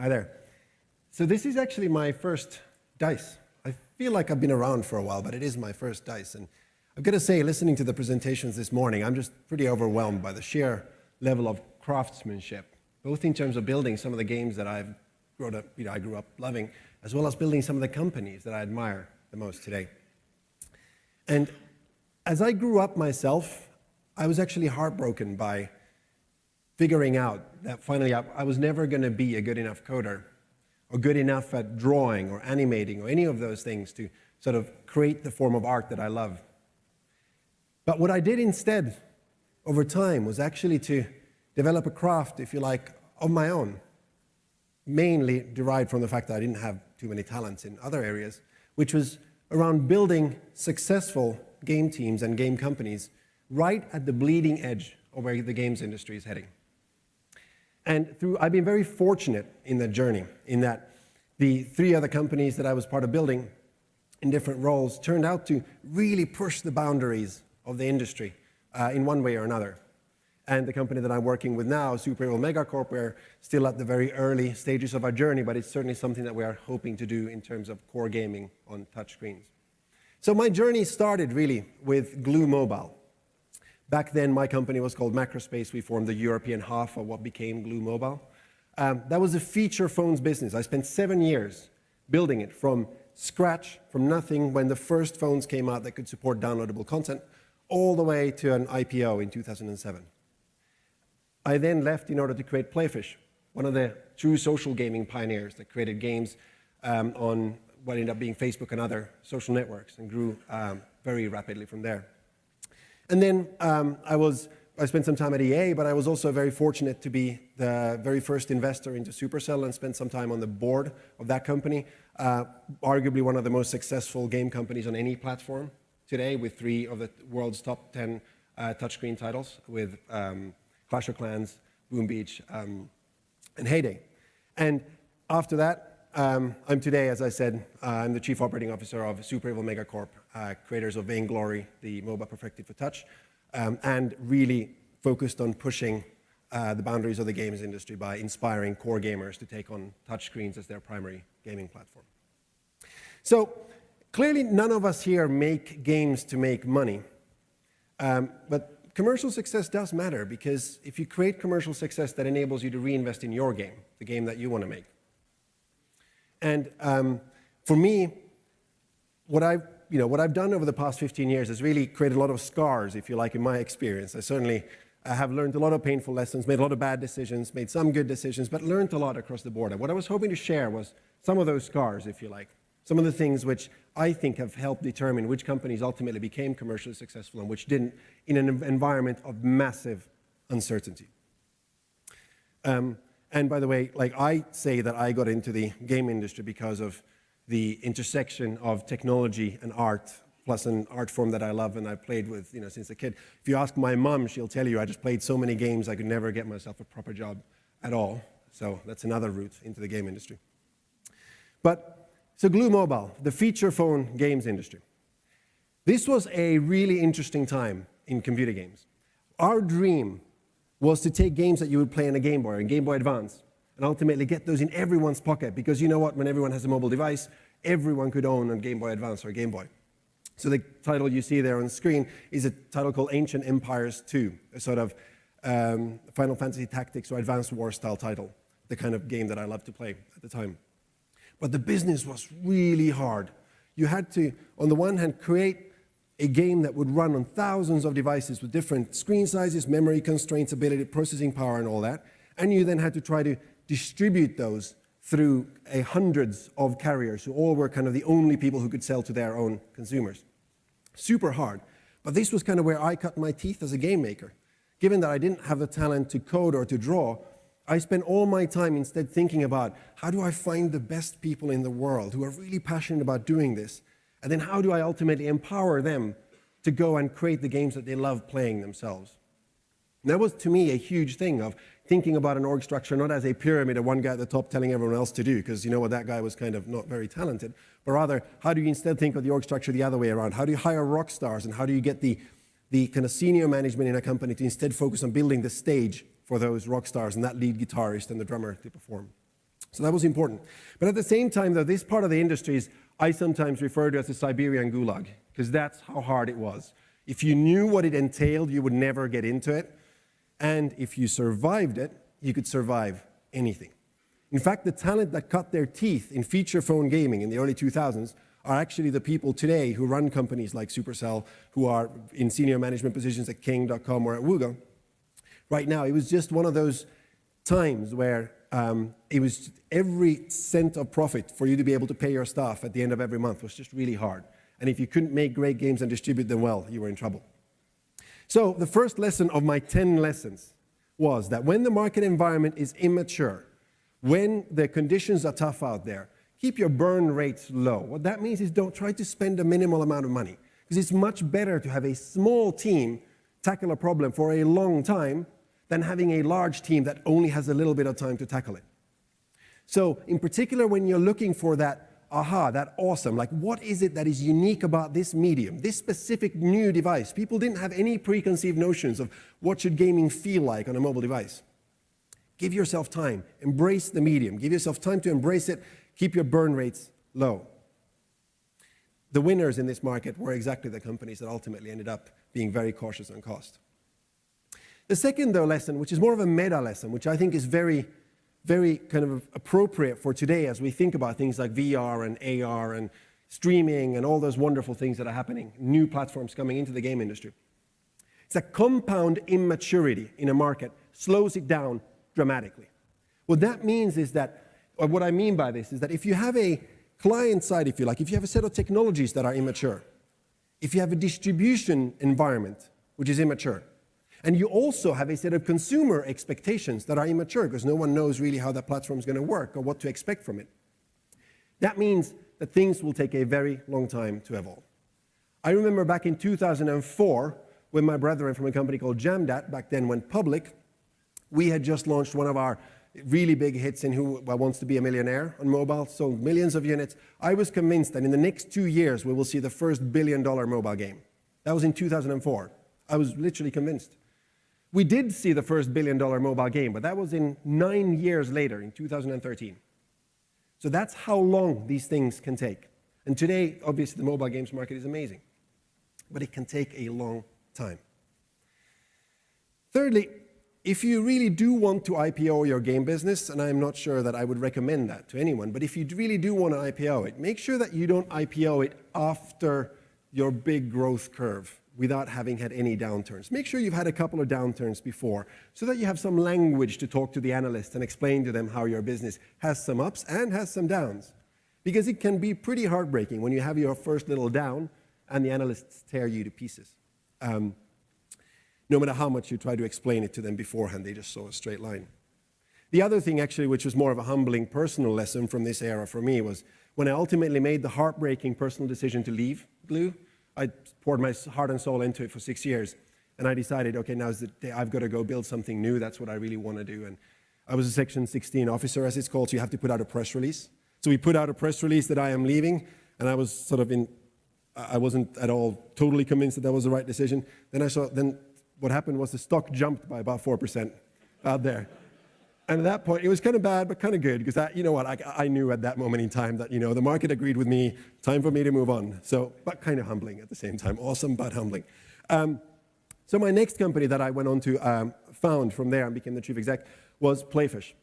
Hi there. So this is actually my first DICE. I feel like I've been around for a while, but it is my first DICE. And I've got to say, listening to the presentations this morning, I'm just pretty overwhelmed by the sheer level of craftsmanship, both in terms of building some of the games that I grew up loving, as well as building some of the companies that I admire the most today. And as I grew up myself, I was actually heartbroken by figuring out that finally I was never going to be a good enough coder or good enough at drawing or animating or any of those things to sort of create the form of art that I love. But what I did instead over time was actually to develop a craft, if you like, of my own, mainly derived from the fact that I didn't have too many talents in other areas, which was around building successful game teams and game companies right at the bleeding edge of where the games industry is heading. And I've been very fortunate in that journey, in that the 3 other companies that I was part of building in different roles turned out to really push the boundaries of the industry in one way or another. And the company that I'm working with now, Super Evil Megacorp, we're still at the very early stages of our journey, but it's certainly something that we are hoping to do in terms of core gaming on touchscreens. So my journey started really with Glue Mobile. Back then, my company was called Macrospace. We formed the European half of what became Glue Mobile. That was a feature phones business. I spent 7 years building it from scratch, from nothing, when the first phones came out that could support downloadable content, all the way to an IPO in 2007. I then left in order to create Playfish, one of the true social gaming pioneers that created games on what ended up being Facebook and other social networks, and grew very rapidly from there. And then I spent some time at EA, but I was also very fortunate to be the very first investor into Supercell and spent some time on the board of that company, arguably one of the most successful game companies on any platform today, with 3 of the world's top 10 touchscreen titles, with Clash of Clans, Boom Beach, and Heyday. And after that, I'm today, as I said, I'm the Chief Operating Officer of Super Evil Megacorp, creators of Vainglory, the MOBA perfected for touch, and really focused on pushing the boundaries of the games industry by inspiring core gamers to take on touchscreens as their primary gaming platform. So clearly, none of us here make games to make money, but commercial success does matter, because if you create commercial success, that enables you to reinvest in your game, the game that you want to make. And for me, what I've done over the past 15 years is really created a lot of scars, if you like, in my experience. I certainly have learned a lot of painful lessons, made a lot of bad decisions, made some good decisions, but learned a lot across the board. And what I was hoping to share was some of those scars, if you like, some of the things which I think have helped determine which companies ultimately became commercially successful and which didn't, in an environment of massive uncertainty. And by the way, I say that I got into the game industry because of the intersection of technology and art, plus an art form that I love and I played with since a kid. If you ask my mom, she'll tell you I just played so many games I could never get myself a proper job at all. So that's another route into the game industry. So Glue Mobile, the feature phone games industry. This was a really interesting time in computer games. Our dream was to take games that you would play on a Game Boy or Game Boy Advance and ultimately get those in everyone's pocket, because you know what, when everyone has a mobile device, everyone could own a Game Boy Advance or a Game Boy. So the title you see there on the screen is a title called Ancient Empires 2, a sort of Final Fantasy Tactics or Advanced War style title, the kind of game that I loved to play at the time. But the business was really hard. You had to, on the one hand, create a game that would run on thousands of devices with different screen sizes, memory constraints, ability, processing power, and all that. And you then had to try to distribute those through hundreds of carriers who all were kind of the only people who could sell to their own consumers. Super hard. But this was kind of where I cut my teeth as a game maker. Given that I didn't have the talent to code or to draw, I spent all my time instead thinking about, how do I find the best people in the world who are really passionate about doing this? And then how do I ultimately empower them to go and create the games that they love playing themselves? And that was, to me, a huge thing of thinking about an org structure not as a pyramid of one guy at the top telling everyone else to do, because you know what, that guy was kind of not very talented, but rather, how do you instead think of the org structure the other way around? How do you hire rock stars, and how do you get the kind of senior management in a company to instead focus on building the stage for those rock stars and that lead guitarist and the drummer to perform? So that was important. But at the same time, though, this part of the industries I sometimes refer to as the Siberian Gulag, because that's how hard it was. If you knew what it entailed, you would never get into it. And if you survived it, you could survive anything. In fact, the talent that cut their teeth in feature phone gaming in the early 2000s are actually the people today who run companies like Supercell, who are in senior management positions at King.com or at Wooga. Right now, it was just one of those times where it was every cent of profit for you to be able to pay your staff at the end of every month was just really hard. And if you couldn't make great games and distribute them well, you were in trouble. So the first lesson of my 10 lessons was that when the market environment is immature, when the conditions are tough out there, keep your burn rates low. What that means is don't try to spend a minimal amount of money, because it's much better to have a small team tackle a problem for a long time than having a large team that only has a little bit of time to tackle it. So in particular, when you're looking for that aha, that awesome, like what is it that is unique about this medium, this specific new device? People didn't have any preconceived notions of what should gaming feel like on a mobile device. Give yourself time, embrace the medium, give yourself time to embrace it, keep your burn rates low. The winners in this market were exactly the companies that ultimately ended up being very cautious on cost. The second, though, lesson, which is more of a meta lesson, which I think is very kind of appropriate for today as we think about things like VR and AR and streaming and all those wonderful things that are happening, new platforms coming into the game industry. It's that compound immaturity in a market slows it down dramatically. What that means is that, or what I mean by this is that if you have a client side, if you like, if you have a set of technologies that are immature, if you have a distribution environment which is immature, and you also have a set of consumer expectations that are immature because no one knows really how that platform is going to work or what to expect from it. That means that things will take a very long time to evolve. I remember back in 2004, when my brethren from a company called Jamdat, back then went public, we had just launched one of our really big hits in Who Wants to Be a Millionaire on mobile, sold millions of units. I was convinced that in the next 2 years, we will see the first billion-dollar mobile game. That was in 2004. I was literally convinced. We did see the first billion-dollar mobile game, but that was in 9 years later, in 2013. So that's how long these things can take. And today, obviously, the mobile games market is amazing, but it can take a long time. Thirdly, if you really do want to IPO your game business, and I'm not sure that I would recommend that to anyone, but if you really do want to IPO it, make sure that you don't IPO it after your big growth curve without having had any downturns. Make sure you've had a couple of downturns before so that you have some language to talk to the analysts and explain to them how your business has some ups and has some downs. Because it can be pretty heartbreaking when you have your first little down and the analysts tear you to pieces. No matter how much you try to explain it to them beforehand, they just saw a straight line. The other thing, actually, which was more of a humbling personal lesson from this era for me, was when I ultimately made the heartbreaking personal decision to leave Glue. I poured my heart and soul into it for 6 years, and I decided, okay, now's the day. I've got to go build something new. That's what I really want to do. And I was a Section 16 officer, as it's called, so you have to put out a press release. So we put out a press release that I am leaving, and I was sort of I wasn't at all totally convinced that that was the right decision. Then what happened was the stock jumped by about 4% out there. And at that point, it was kind of bad, but kind of good, because I knew at that moment in time that, the market agreed with me, time for me to move on. So, but kind of humbling at the same time. Awesome, but humbling. So my next company that I went on to found from there and became the chief exec was Playfish.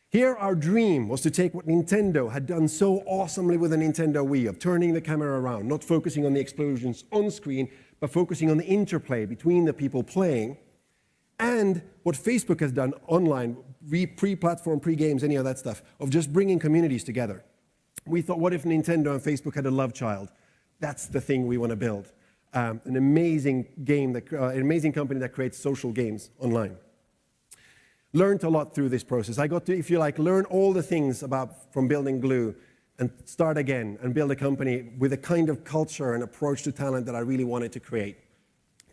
Here, our dream was to take what Nintendo had done so awesomely with the Nintendo Wii, of turning the camera around, not focusing on the explosions on screen, but focusing on the interplay between the people playing, and what Facebook has done online, pre-platform, pre-games, any of that stuff, of just bringing communities together. We thought, what if Nintendo and Facebook had a love child? That's the thing we want to build. An amazing an amazing company that creates social games online. Learned a lot through this process. I got to, if you like, learn all the things from building Glue and start again and build a company with a kind of culture and approach to talent that I really wanted to create.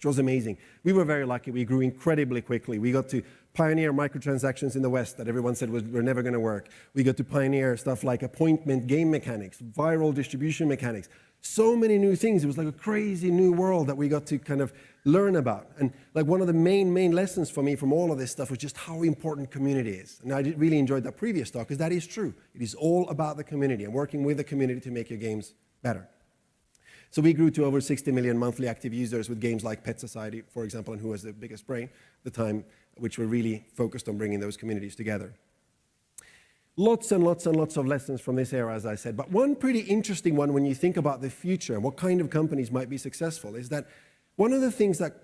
which was amazing. We were very lucky. We grew incredibly quickly. We got to pioneer microtransactions in the West that everyone said were never going to work. We got to pioneer stuff like appointment game mechanics, viral distribution mechanics, so many new things. It was like a crazy new world that we got to kind of learn about. And like one of the main lessons for me from all of this stuff was just how important community is. And I really enjoyed that previous talk, because that is true. It is all about the community and working with the community to make your games better. So we grew to over 60 million monthly active users with games like Pet Society, for example, and Who Was the Biggest Brain at the time, which were really focused on bringing those communities together. Lots and lots and lots of lessons from this era, as I said. But one pretty interesting one when you think about the future and what kind of companies might be successful is that one of the things that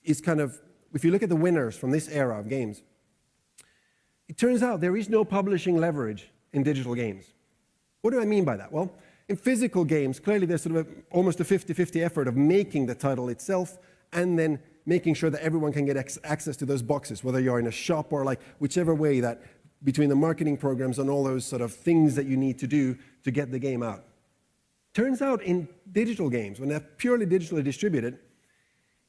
is kind of, if you look at the winners from this era of games, it turns out there is no publishing leverage in digital games. What do I mean by that? Well, in physical games, clearly there's sort of almost a 50-50 effort of making the title itself and then making sure that everyone can get access to those boxes, whether you're in a shop or like whichever way that between the marketing programs and all those sort of things that you need to do to get the game out. Turns out in digital games, when they're purely digitally distributed,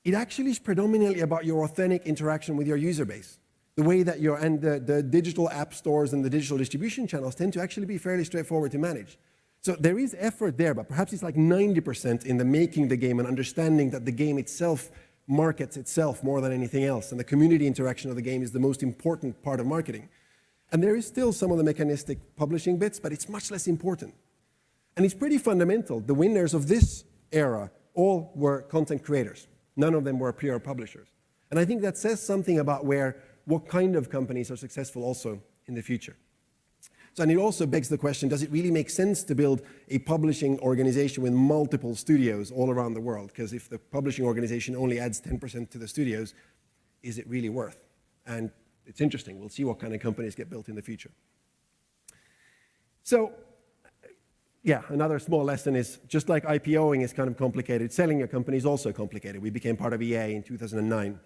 it actually is predominantly about your authentic interaction with your user base. The way that the digital app stores and the digital distribution channels tend to actually be fairly straightforward to manage. So there is effort there, but perhaps it's like 90% in the making the game and understanding that the game itself markets itself more than anything else, and the community interaction of the game is the most important part of marketing. And there is still some of the mechanistic publishing bits, but it's much less important. And it's pretty fundamental. The winners of this era all were content creators. None of them were pure publishers. And I think that says something about what kind of companies are successful also in the future. So, and it also begs the question, does it really make sense to build a publishing organization with multiple studios all around the world? Because if the publishing organization only adds 10% to the studios, is it really worth? And it's interesting. We'll see what kind of companies get built in the future. So, yeah, another small lesson is just like IPOing is kind of complicated, selling a company is also complicated. We became part of EA in 2009.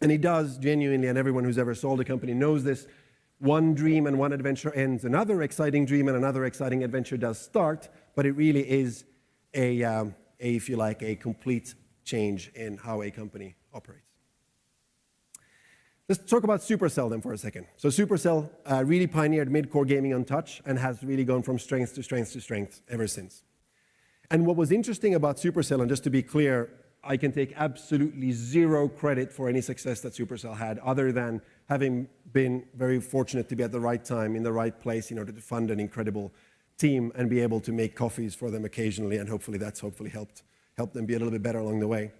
And it does genuinely, and everyone who's ever sold a company knows this, one dream and one adventure ends, another exciting dream and another exciting adventure does start, but it really is if you like, a complete change in how a company operates. Let's talk about Supercell then for a second. So Supercell really pioneered mid-core gaming on touch and has really gone from strength to strength to strength ever since. And what was interesting about Supercell, and just to be clear, I can take absolutely zero credit for any success that Supercell had, other than having been very fortunate to be at the right time, in the right place in order to fund an incredible team and be able to make coffees for them occasionally, and hopefully that's helped them be a little bit better along the way.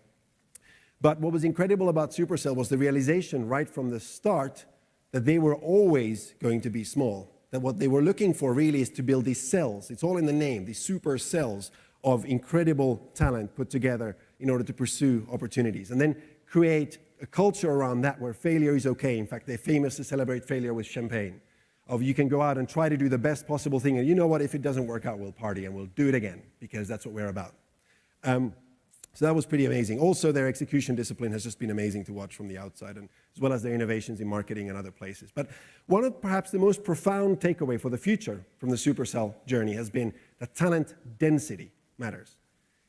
But what was incredible about Supercell was the realization right from the start that they were always going to be small, that what they were looking for really is to build these cells. It's all in the name, these super cells of incredible talent put together in order to pursue opportunities, and then create a culture around that where failure is okay. In fact, they famously celebrate failure with champagne, of you can go out and try to do the best possible thing, and you know what, if it doesn't work out, we'll party and we'll do it again, because that's what we're about. So that was pretty amazing. Also, their execution discipline has just been amazing to watch from the outside, and as well as their innovations in marketing and other places. But one of perhaps the most profound takeaway for the future from the Supercell journey has been that talent density matters.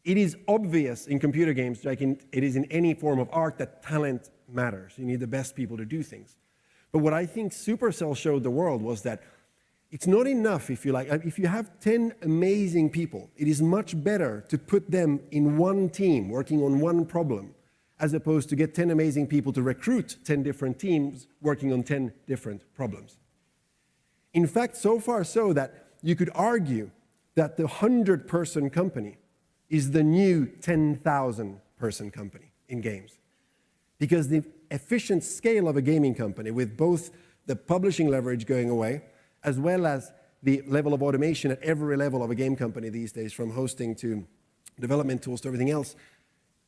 It is obvious in computer games, like it is in any form of art, that talent matters. You need the best people to do things. But what I think Supercell showed the world was that it's not enough, if you like, if you have 10 amazing people, it is much better to put them in one team working on one problem, as opposed to get 10 amazing people to recruit 10 different teams working on 10 different problems. In fact, so far so that you could argue that the 100-person company is the new 10,000-person company in games. Because the efficient scale of a gaming company, with both the publishing leverage going away, as well as the level of automation at every level of a game company these days, from hosting to development tools to everything else,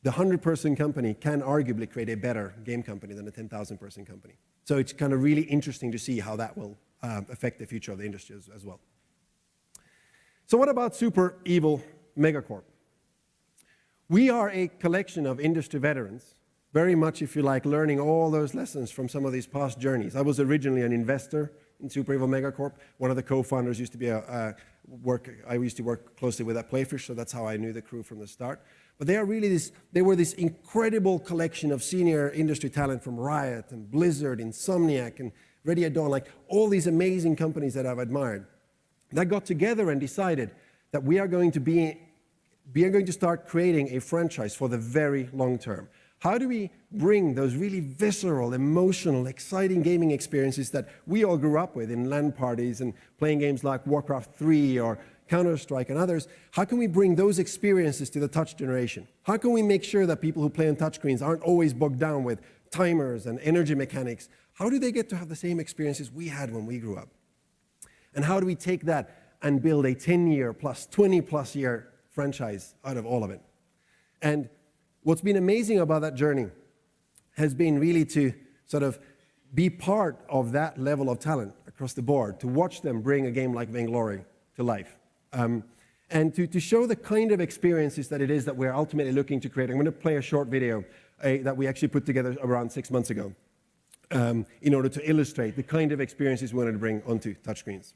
the 100-person company can arguably create a better game company than a 10,000-person company. So it's kind of really interesting to see how that will affect the future of the industry as well. So what about super evil megacorp? We are a collection of industry veterans, very much, if you like, learning all those lessons from some of these past journeys. I was originally an investor in Super Evil Megacorp. One of the co-founders used to be I used to work closely with that Playfish, so that's how I knew the crew from the start. But they were this incredible collection of senior industry talent from Riot and Blizzard, Insomniac, and Ready at Dawn, like all these amazing companies that I've admired, that got together and decided that we are going to start creating a franchise for the very long term. How do we bring those really visceral, emotional, exciting gaming experiences that we all grew up with in LAN parties and playing games like Warcraft 3 or Counter-Strike and others, how can we bring those experiences to the touch generation? How can we make sure that people who play on touchscreens aren't always bogged down with timers and energy mechanics? How do they get to have the same experiences we had when we grew up? And how do we take that and build a 10-year plus, 20-plus year franchise out of all of it? And what's been amazing about that journey has been really to sort of be part of that level of talent across the board, to watch them bring a game like Vainglory to life. And to show the kind of experiences that it is that we're ultimately looking to create. I'm going to play a short video that we actually put together around 6 months ago in order to illustrate the kind of experiences we wanted to bring onto touchscreens.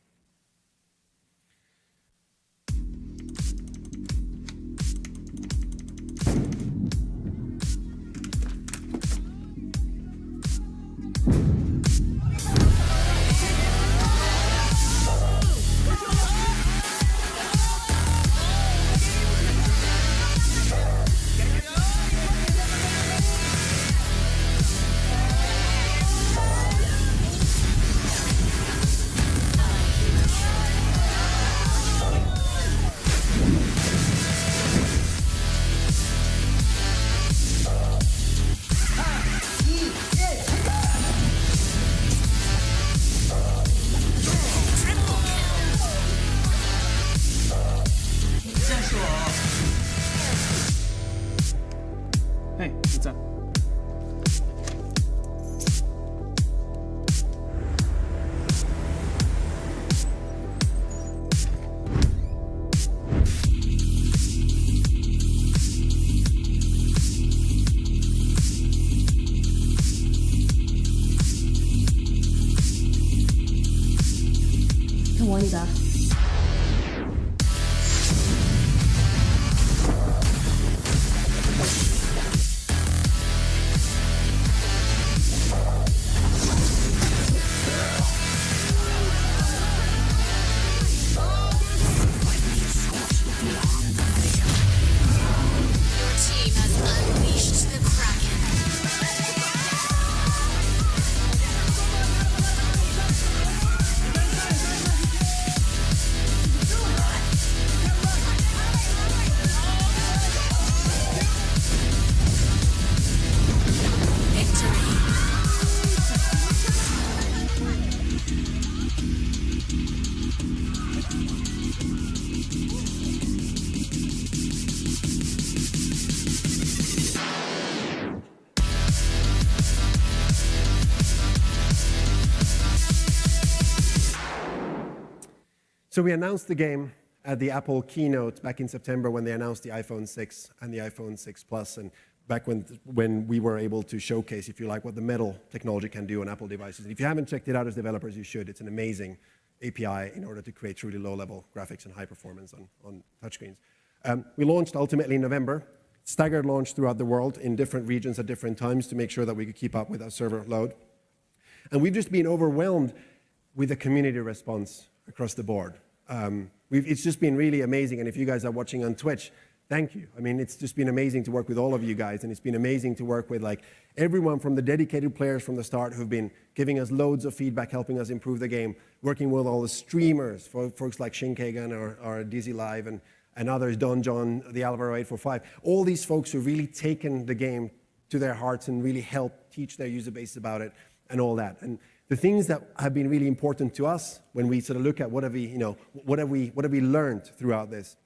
Hey, what's up? 동원이다. So we announced the game at the Apple keynote back in September when they announced the iPhone 6 and the iPhone 6 Plus, and back when we were able to showcase, if you like, what the metal technology can do on Apple devices. And if you haven't checked it out as developers, you should. It's an amazing API in order to create truly low-level graphics and high performance on touchscreens. We launched ultimately in November, staggered launch throughout the world in different regions at different times to make sure that we could keep up with our server load. And we've just been overwhelmed with the community response across the board. It's just been really amazing, and if you guys are watching on Twitch, thank you. I mean, it's just been amazing to work with all of you guys, and it's been amazing to work with like everyone from the dedicated players from the start who've been giving us loads of feedback, helping us improve the game, working with all the streamers, folks like Shinkagan or DZ Live and others, Don John, the Alvaro 845, all these folks who've really taken the game to their hearts and really helped teach their user base about it and all that. And the things that have been really important to us when we sort of look at what have we learned throughout this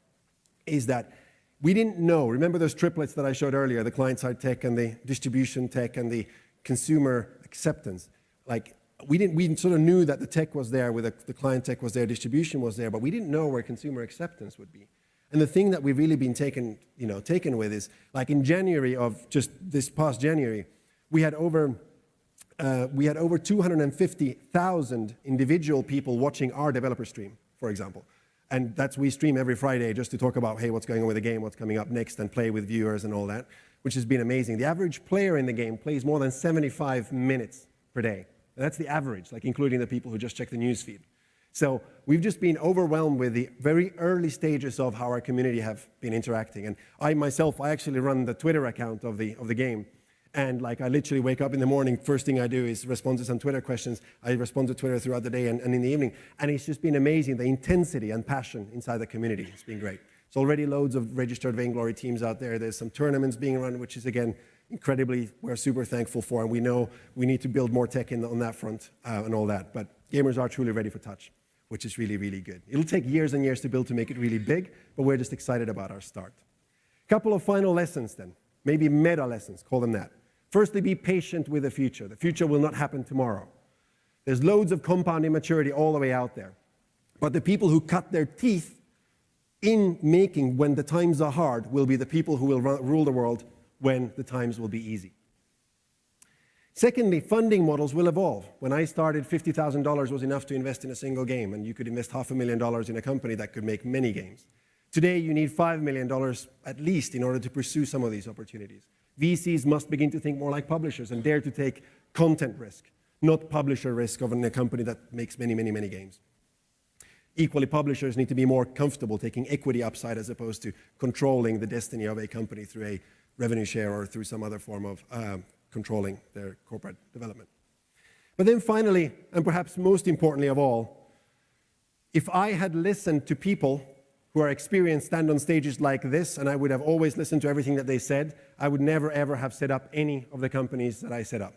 is that we didn't know. Remember those triplets that I showed earlier, the client-side tech and the distribution tech and the consumer acceptance. Like we sort of knew that the tech was there, with the client tech was there, distribution was there, but we didn't know where consumer acceptance would be. And the thing that we've really been taken with is, like in January of just this past January, we had over 250,000 individual people watching our developer stream, for example. And we stream every Friday just to talk about, hey, what's going on with the game, what's coming up next, and play with viewers and all that, which has been amazing. The average player in the game plays more than 75 minutes per day. And that's the average, like including the people who just check the news feed. So we've just been overwhelmed with the very early stages of how our community have been interacting. And I actually run the Twitter account of the game. And like I literally wake up in the morning, first thing I do is respond to some Twitter questions. I respond to Twitter throughout the day and in the evening. And it's just been amazing, the intensity and passion inside the community. It's been great. There's already loads of registered Vainglory teams out there. There's some tournaments being run, which is, again, incredibly, we're super thankful for. And we know we need to build more tech on that front and all that. But gamers are truly ready for touch, which is really, really good. It'll take years and years to build to make it really big, but we're just excited about our start. A couple of final lessons then, maybe meta lessons, call them that. Firstly, be patient with the future. The future will not happen tomorrow. There's loads of compounding maturity all the way out there. But the people who cut their teeth in making when the times are hard will be the people who will rule the world when the times will be easy. Secondly, funding models will evolve. When I started, $50,000 was enough to invest in a single game, and you could invest $500,000 in a company that could make many games. Today, you need $5 million at least in order to pursue some of these opportunities. VCs must begin to think more like publishers and dare to take content risk, not publisher risk of a company that makes many, many, many games. Equally, publishers need to be more comfortable taking equity upside as opposed to controlling the destiny of a company through a revenue share or through some other form of controlling their corporate development. But then finally, and perhaps most importantly of all, if I had listened to people who are experienced stand on stages like this, and I would have always listened to everything that they said, I would never ever have set up any of the companies that I set up.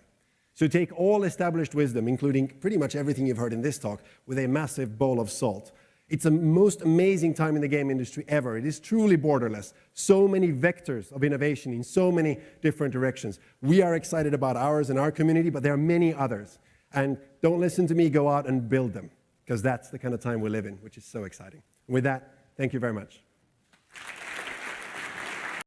So take all established wisdom, including pretty much everything you've heard in this talk, with a massive bowl of salt. It's the most amazing time in the game industry ever. It is truly borderless. So many vectors of innovation in so many different directions. We are excited about ours and our community, but there are many others. And don't listen to me, go out and build them, because that's the kind of time we live in, which is so exciting. With that, thank you very much.